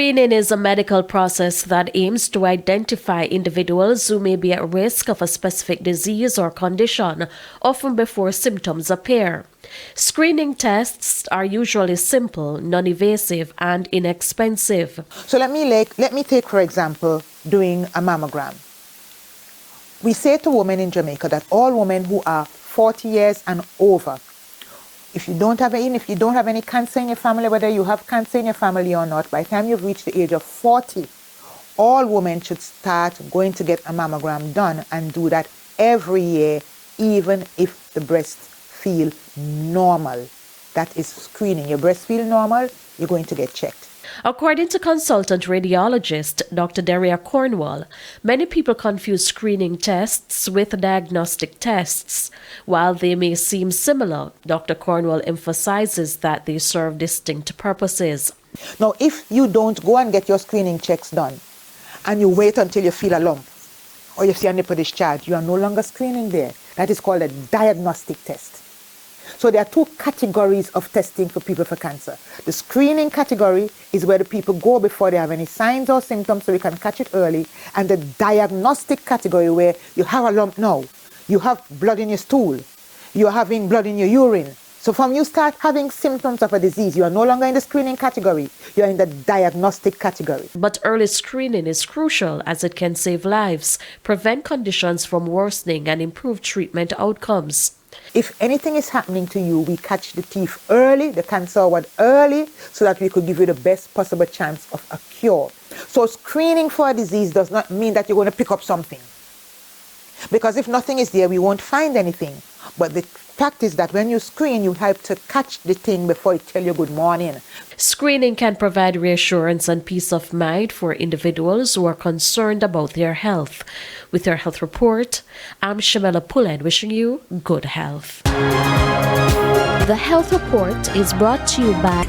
Screening is a medical process that aims to identify individuals who may be at risk of a specific disease or condition, often before symptoms appear. Screening tests are usually simple, non-invasive, and inexpensive. So let me take, for example, doing a mammogram. We say to women in Jamaica that all women who are 40 years and over, if you don't have any cancer in your family, whether you have cancer in your family or not, by the time you've reached the age of 40, all women should start going to get a mammogram done and do that every year, even if the breasts feel normal. That is screening. Your breasts feel normal, you're going to get checked. According to consultant radiologist Dr. Daria Cornwall, many people confuse screening tests with diagnostic tests. While they may seem similar, Dr. Cornwall emphasizes that they serve distinct purposes. Now, if you don't go and get your screening checks done and you wait until you feel a lump or you see a nipple discharge, you are no longer screening there. That is called a diagnostic test. So there are two categories of testing for people for cancer. The screening category is where the people go before they have any signs or symptoms so we can catch it early. And the diagnostic category where you have a lump now, you have blood in your stool, you're having blood in your urine. So from you start having symptoms of a disease, you are no longer in the screening category, you are in the diagnostic category. But early screening is crucial as it can save lives, prevent conditions from worsening, and improve treatment outcomes. If anything is happening to you, we catch the thief early, the cancer word early, so that we could give you the best possible chance of a cure. So screening for a disease does not mean that you're going to pick up something. Because if nothing is there, we won't find anything. But the fact is that when you screen, you help to catch the thing before it tells you good morning. Screening can provide reassurance and peace of mind for individuals who are concerned about their health. With your health report, I'm Shamela Pullen wishing you good health. The Health Report is brought to you by